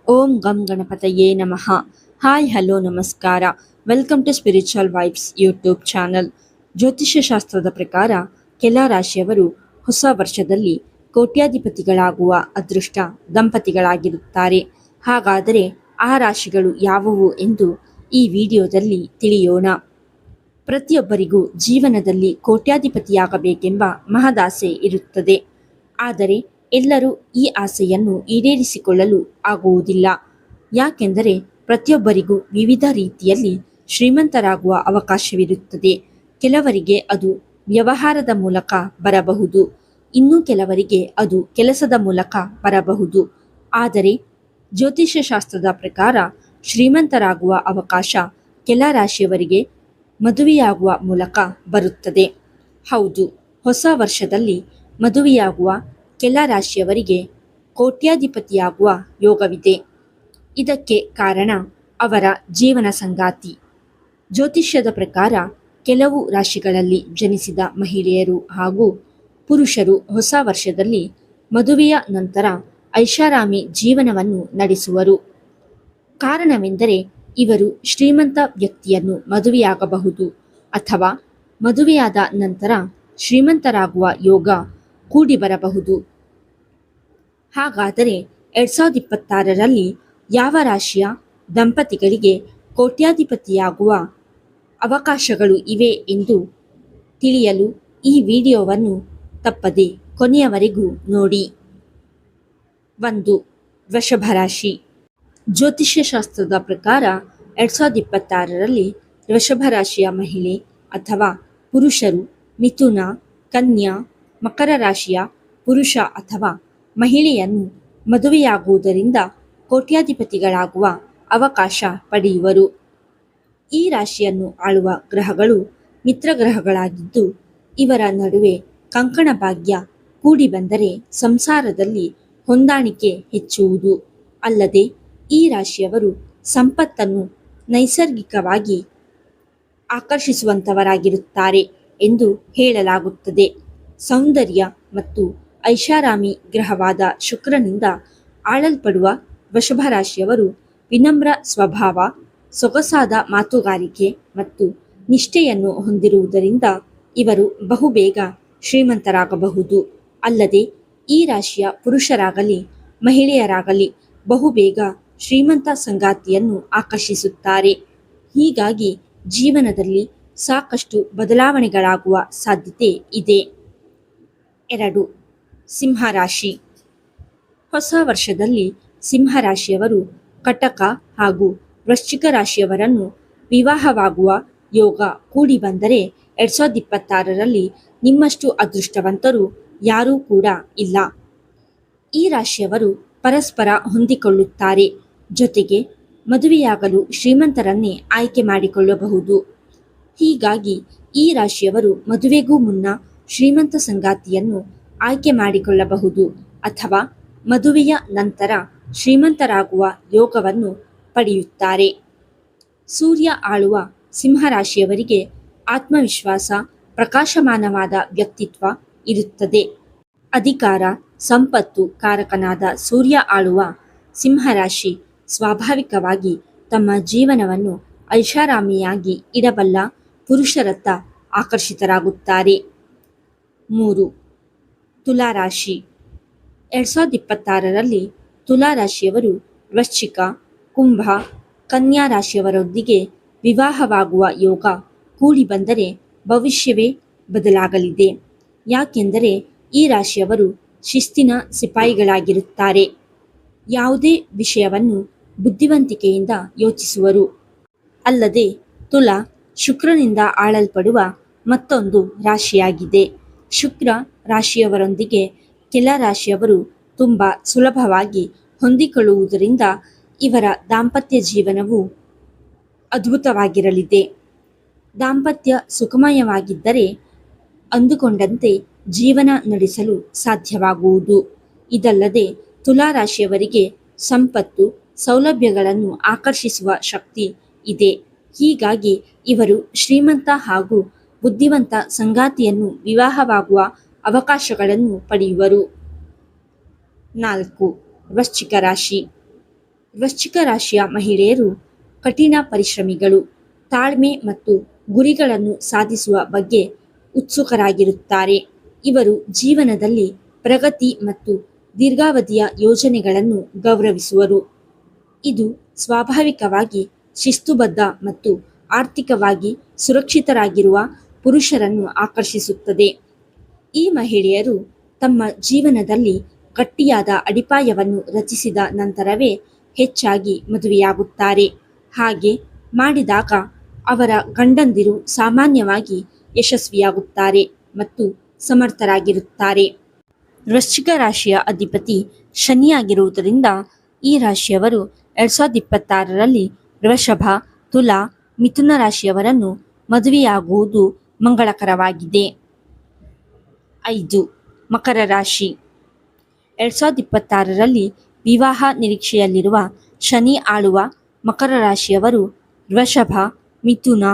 ಓಂ ಗಂ ಗಣಪತಯೇ ನಮಃ. ಹಾಯ್ ಹಲೋ ನಮಸ್ಕಾರ. Welcome to spiritual vibes YouTube channel. ಜ್ಯೋತಿಷ್ಯ ಶಾಸ್ತ್ರದ ಪ್ರಕಾರ ಕೆಲ ರಾಶಿಯವರು ಹೊಸ ವರ್ಷದಲ್ಲಿ ಕೋಟ್ಯಾಧಿಪತಿಗಳಾಗುವ ಅದೃಷ್ಟ ದಂಪತಿಗಳಾಗಿರುತ್ತಾರೆ. ಹಾಗಾದರೆ ಆ ರಾಶಿಗಳು ಯಾವುವು ಎಂದು ಈ ವಿಡಿಯೋದಲ್ಲಿ ತಿಳಿಯೋಣ. ಪ್ರತಿಯೊಬ್ಬರಿಗೂ ಜೀವನದಲ್ಲಿ ಕೋಟ್ಯಾಧಿಪತಿಯಾಗಬೇಕೆಂಬ ಮಹದಾಸೆ ಇರುತ್ತದೆ. ಆದರೆ ಎಲ್ಲರೂ ಈ ಆಸೆಯನ್ನು ಈಡೇರಿಸಿಕೊಳ್ಳಲು ಆಗುವುದಿಲ್ಲ. ಯಾಕೆಂದರೆ ಪ್ರತಿಯೊಬ್ಬರಿಗೂ ವಿವಿಧ ರೀತಿಯಲ್ಲಿ ಶ್ರೀಮಂತರಾಗುವ ಅವಕಾಶವಿರುತ್ತದೆ. ಕೆಲವರಿಗೆ ಅದು ವ್ಯವಹಾರದ ಮೂಲಕ ಬರಬಹುದು, ಇನ್ನು ಕೆಲವರಿಗೆ ಅದು ಕೆಲಸದ ಮೂಲಕ ಬರಬಹುದು. ಆದರೆ ಜ್ಯೋತಿಷ್ಯ ಶಾಸ್ತ್ರದ ಪ್ರಕಾರ ಶ್ರೀಮಂತರಾಗುವ ಅವಕಾಶ ಕೆಲ ರಾಶಿಯವರಿಗೆ ಮದುವೆಯಾಗುವ ಮೂಲಕ ಬರುತ್ತದೆ. ಹೌದು, ಹೊಸ ವರ್ಷದಲ್ಲಿ ಮದುವೆಯಾಗುವ ಕೆಲ ರಾಶಿಯವರಿಗೆ ಕೋಟ್ಯಾಧಿಪತಿಯಾಗುವ ಯೋಗವಿದೆ. ಇದಕ್ಕೆ ಕಾರಣ ಅವರ ಜೀವನ ಸಂಗಾತಿ. ಜ್ಯೋತಿಷ್ಯದ ಪ್ರಕಾರ ಕೆಲವು ರಾಶಿಗಳಲ್ಲಿ ಜನಿಸಿದ ಮಹಿಳೆಯರು ಹಾಗೂ ಪುರುಷರು ಹೊಸ ವರ್ಷದಲ್ಲಿ ಮದುವೆಯ ನಂತರ ಐಷಾರಾಮಿ ಜೀವನವನ್ನು ನಡೆಸುವರು. ಕಾರಣವೆಂದರೆ ಇವರು ಶ್ರೀಮಂತ ವ್ಯಕ್ತಿಯನ್ನು ಮದುವೆಯಾಗಬಹುದು ಅಥವಾ ಮದುವೆಯಾದ ನಂತರ ಶ್ರೀಮಂತರಾಗುವ ಯೋಗ ಕೂಡಿ ಬರಬಹುದು. ಹಾಗಾದರೆ 2026ರಲ್ಲಿ ಯಾವ ರಾಶಿಯ ದಂಪತಿಗಳಿಗೆ ಕೋಟ್ಯಾಧಿಪತಿಯಾಗುವ ಅವಕಾಶಗಳು ಇವೆ ಎಂದು ತಿಳಿಯಲು ಈ ವಿಡಿಯೋವನ್ನು ತಪ್ಪದೆ ಕೊನೆಯವರೆಗೂ ನೋಡಿ. 1. ವೃಷಭ ರಾಶಿ. ಜ್ಯೋತಿಷ್ಯ ಶಾಸ್ತ್ರದ ಪ್ರಕಾರ 2026ರಲ್ಲಿ ವೃಷಭ ರಾಶಿಯ ಮಹಿಳೆ ಅಥವಾ ಪುರುಷರು ಮಿಥುನ, ಕನ್ಯಾ, ಮಕರ ರಾಶಿಯ ಪುರುಷ ಅಥವಾ ಮಹಿಳೆಯನ್ನು ಮದುವೆಯಾಗುವುದರಿಂದ ಕೋಟ್ಯಾಧಿಪತಿಗಳಾಗುವ ಅವಕಾಶ ಪಡೆಯುವರು. ಈ ರಾಶಿಯನ್ನು ಆಳುವ ಗ್ರಹಗಳು ಮಿತ್ರಗ್ರಹಗಳಾಗಿದ್ದು ಇವರ ನಡುವೆ ಕಂಕಣ ಭಾಗ್ಯ ಕೂಡಿ ಬಂದರೆ ಸಂಸಾರದಲ್ಲಿ ಹೊಂದಾಣಿಕೆ ಹೆಚ್ಚುವುದು. ಅಲ್ಲದೆ ಈ ರಾಶಿಯವರು ಸಂಪತ್ತನ್ನು ನೈಸರ್ಗಿಕವಾಗಿ ಆಕರ್ಷಿಸುವಂತವರಾಗಿರುತ್ತಾರೆ ಎಂದು ಹೇಳಲಾಗುತ್ತದೆ. ಸೌಂದರ್ಯ ಮತ್ತು ಐಷಾರಾಮಿ ಗ್ರಹವಾದ ಶುಕ್ರನಿಂದ ಆಳಲ್ಪಡುವ ವೃಷಭ ರಾಶಿಯವರು ವಿನಮ್ರ ಸ್ವಭಾವ, ಸೊಗಸಾದ ಮಾತುಗಾರಿಕೆ ಮತ್ತು ನಿಷ್ಠೆಯನ್ನು ಹೊಂದಿರುವುದರಿಂದ ಇವರು ಬಹುಬೇಗ ಶ್ರೀಮಂತರಾಗಬಹುದು. ಅಲ್ಲದೆ ಈ ರಾಶಿಯ ಪುರುಷರಾಗಲಿ ಮಹಿಳೆಯರಾಗಲಿ ಬಹುಬೇಗ ಶ್ರೀಮಂತ ಸಂಗಾತಿಯನ್ನು ಆಕರ್ಷಿಸುತ್ತಾರೆ. ಹೀಗಾಗಿ ಜೀವನದಲ್ಲಿ ಸಾಕಷ್ಟು ಬದಲಾವಣೆಗಳಾಗುವ ಸಾಧ್ಯತೆ ಇದೆ. 2. ಸಿಂಹರಾಶಿ. ಹೊಸ ವರ್ಷದಲ್ಲಿ ಸಿಂಹರಾಶಿಯವರು ಕಟಕ ಹಾಗೂ ವೃಶ್ಚಿಕ ರಾಶಿಯವರನ್ನು ವಿವಾಹವಾಗುವ ಯೋಗ ಕೂಡಿ ಬಂದರೆ 2026ರಲ್ಲಿ ನಿಮ್ಮಷ್ಟು ಅದೃಷ್ಟವಂತರು ಯಾರೂ ಕೂಡ ಇಲ್ಲ. ಈ ರಾಶಿಯವರು ಪರಸ್ಪರ ಹೊಂದಿಕೊಳ್ಳುತ್ತಾರೆ. ಜೊತೆಗೆ ಮದುವೆಯಾಗಲು ಶ್ರೀಮಂತರನ್ನೇ ಆಯ್ಕೆ ಮಾಡಿಕೊಳ್ಳಬಹುದು. ಹೀಗಾಗಿ ಈ ರಾಶಿಯವರು ಮದುವೆಗೂ ಮುನ್ನ ಶ್ರೀಮಂತ ಸಂಗಾತಿಯನ್ನು ಆಯ್ಕೆ ಮಾಡಿಕೊಳ್ಳಬಹುದು ಅಥವಾ ಮದುವೆಯ ನಂತರ ಶ್ರೀಮಂತರಾಗುವ ಯೋಗವನ್ನು ಪಡೆಯುತ್ತಾರೆ. ಸೂರ್ಯ ಆಳುವ ಸಿಂಹರಾಶಿಯವರಿಗೆ ಆತ್ಮವಿಶ್ವಾಸ, ಪ್ರಕಾಶಮಾನವಾದ ವ್ಯಕ್ತಿತ್ವ ಇರುತ್ತದೆ. ಅಧಿಕಾರ, ಸಂಪತ್ತು ಕಾರಕನಾದ ಸೂರ್ಯ ಆಳುವ ಸಿಂಹರಾಶಿ ಸ್ವಾಭಾವಿಕವಾಗಿ ತಮ್ಮ ಜೀವನವನ್ನು ಐಷಾರಾಮಿಯಾಗಿ ಇಡಬಲ್ಲ ಪುರುಷರತ್ತ ಆಕರ್ಷಿತರಾಗುತ್ತಾರೆ. 3. ತುಲಾರಾಶಿ. 2026ರಲ್ಲಿ ತುಲಾರಾಶಿಯವರು ವೃಶ್ಚಿಕ, ಕುಂಭ, ಕನ್ಯಾ ರಾಶಿಯವರೊಂದಿಗೆ ವಿವಾಹವಾಗುವ ಯೋಗ ಕೂಡಿ ಬಂದರೆ ಭವಿಷ್ಯವೇ ಬದಲಾಗಲಿದೆ. ಯಾಕೆಂದರೆ ಈ ರಾಶಿಯವರು ಶಿಸ್ತಿನ ಸಿಪಾಯಿಗಳಾಗಿರುತ್ತಾರೆ. ಯಾವುದೇ ವಿಷಯವನ್ನು ಬುದ್ಧಿವಂತಿಕೆಯಿಂದ ಯೋಚಿಸುವರು. ಅಲ್ಲದೆ ತುಲಾ ಶುಕ್ರನಿಂದ ಆಳಲ್ಪಡುವ ಮತ್ತೊಂದು ರಾಶಿಯಾಗಿದೆ. ಶುಕ್ರ ರಾಶಿಯವರೊಂದಿಗೆ ಕೆಲ ರಾಶಿಯವರು ತುಂಬ ಸುಲಭವಾಗಿ ಹೊಂದಿಕೊಳ್ಳುವುದರಿಂದ ಇವರ ದಾಂಪತ್ಯ ಜೀವನವು ಅದ್ಭುತವಾಗಿರಲಿದೆ. ದಾಂಪತ್ಯ ಸುಖಮಯವಾಗಿದ್ದರೆ ಅಂದುಕೊಂಡಂತೆ ಜೀವನ ನಡೆಸಲು ಸಾಧ್ಯವಾಗುವುದು. ಇದಲ್ಲದೆ ತುಲಾರಾಶಿಯವರಿಗೆ ಸಂಪತ್ತು, ಸೌಲಭ್ಯಗಳನ್ನು ಆಕರ್ಷಿಸುವ ಶಕ್ತಿ ಇದೆ. ಹೀಗಾಗಿ ಇವರು ಶ್ರೀಮಂತ ಹಾಗೂ ಬುದ್ಧಿವಂತ ಸಂಗಾತಿಯನ್ನು ವಿವಾಹವಾಗುವ ಅವಕಾಶಗಳನ್ನು ಪಡೆಯುವರು. 4. ವೃಶ್ಚಿಕ ರಾಶಿ. ವೃಶ್ಚಿಕ ರಾಶಿಯ ಮಹಿಳೆಯರು ಕಠಿಣ ಪರಿಶ್ರಮಿಗಳು, ತಾಳ್ಮೆ ಮತ್ತು ಗುರಿಗಳನ್ನು ಸಾಧಿಸುವ ಬಗ್ಗೆ ಉತ್ಸುಕರಾಗಿರುತ್ತಾರೆ. ಇವರು ಜೀವನದಲ್ಲಿ ಪ್ರಗತಿ ಮತ್ತು ದೀರ್ಘಾವಧಿಯ ಯೋಜನೆಗಳನ್ನು ಗೌರವಿಸುವರು. ಇದು ಸ್ವಾಭಾವಿಕವಾಗಿ ಶಿಸ್ತುಬದ್ಧ ಮತ್ತು ಆರ್ಥಿಕವಾಗಿ ಸುರಕ್ಷಿತರಾಗಿರುವ ಪುರುಷರನ್ನು ಆಕರ್ಷಿಸುತ್ತದೆ. ಈ ಮಹಿಳೆಯರು ತಮ್ಮ ಜೀವನದಲ್ಲಿ ಗಟ್ಟಿಯಾದ ಅಡಿಪಾಯವನ್ನು ರಚಿಸಿದ ನಂತರವೇ ಹೆಚ್ಚಾಗಿ ಮದುವೆಯಾಗುತ್ತಾರೆ. ಹಾಗೆ ಮಾಡಿದಾಗ ಅವರ ಗಂಡಂದಿರು ಸಾಮಾನ್ಯವಾಗಿ ಯಶಸ್ವಿಯಾಗುತ್ತಾರೆ ಮತ್ತು ಸಮರ್ಥರಾಗಿರುತ್ತಾರೆ. ವೃಶ್ಚಿಕ ರಾಶಿಯ ಅಧಿಪತಿ ಶನಿಯಾಗಿರುವುದರಿಂದ ಈ ರಾಶಿಯವರು 2026ರಲ್ಲಿ ವೃಷಭ, ತುಲಾ, ಮಿಥುನ ರಾಶಿಯವರನ್ನು ಮದುವೆಯಾಗುವುದು ಮಂಗಳಕರವಾಗಿದೆ. 5. ಮಕರ ರಾಶಿ. 2026ರಲ್ಲಿ ವಿವಾಹ ನಿರೀಕ್ಷೆಯಲ್ಲಿರುವ ಶನಿ ಆಳುವ ಮಕರ ರಾಶಿಯವರು ವೃಷಭ, ಮಿಥುನ,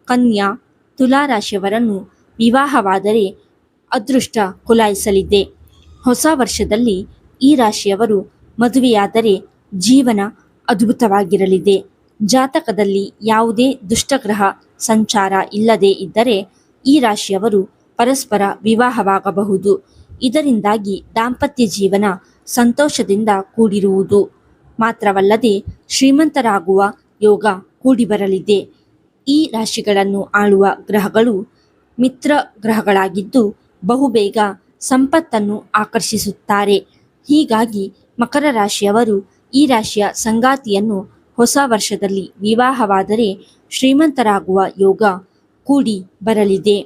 ಕನ್ಯಾ, ತುಲಾ ರಾಶಿಯವರನ್ನು ವಿವಾಹವಾದರೆ ಅದೃಷ್ಟ ಕುಲಾಯಿಸಲಿದೆ. ಹೊಸ ವರ್ಷದಲ್ಲಿ ಈ ರಾಶಿಯವರು ಮದುವೆಯಾದರೆ ಜೀವನ ಅದ್ಭುತವಾಗಿರಲಿದೆ. ಜಾತಕದಲ್ಲಿ ಯಾವುದೇ ದುಷ್ಟಗ್ರಹ ಸಂಚಾರ ಇಲ್ಲದೇ ಇದ್ದರೆ ಈ ರಾಶಿಯವರು ಪರಸ್ಪರ ವಿವಾಹವಾಗಬಹುದು. ಇದರಿಂದಾಗಿ ದಾಂಪತ್ಯ ಜೀವನ ಸಂತೋಷದಿಂದ ಕೂಡಿರುವುದು ಮಾತ್ರವಲ್ಲದೆ ಶ್ರೀಮಂತರಾಗುವ ಯೋಗ ಕೂಡಿಬರಲಿದೆ. ಈ ರಾಶಿಗಳನ್ನು ಆಳುವ ಗ್ರಹಗಳು ಮಿತ್ರ ಗ್ರಹಗಳಾಗಿದ್ದು ಬಹುಬೇಗ ಸಂಪತ್ತನ್ನು ಆಕರ್ಷಿಸುತ್ತಾರೆ. ಹೀಗಾಗಿ ಮಕರ ರಾಶಿಯವರು ಈ ರಾಶಿಯ ಸಂಗಾತಿಯನ್ನು ಹೊಸ ವರ್ಷದಲ್ಲಿ ವಿವಾಹವಾದರೆ ಶ್ರೀಮಂತರಾಗುವ ಯೋಗ ಕೂಡಿ ಬರಲಿದೆ.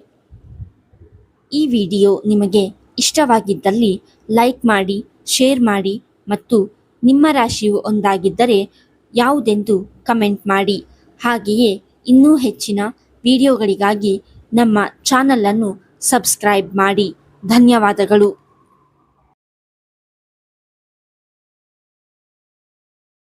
ಈ ವಿಡಿಯೋ ನಿಮಗೆ ಇಷ್ಟವಾಗಿದ್ದಲ್ಲಿ ಲೈಕ್ ಮಾಡಿ, ಶೇರ್ ಮಾಡಿ ಮತ್ತು ನಿಮ್ಮ ರಾಶಿಯು ಒಂದಾಗಿದ್ದರೆ ಯಾವುದೆಂದು ಕಮೆಂಟ್ ಮಾಡಿ. ಹಾಗೆಯೇ ಇನ್ನೂ ಹೆಚ್ಚಿನ ವಿಡಿಯೋಗಳಿಗಾಗಿ ನಮ್ಮ ಚಾನಲನ್ನು ಸಬ್ಸ್ಕ್ರೈಬ್ ಮಾಡಿ. ಧನ್ಯವಾದಗಳು.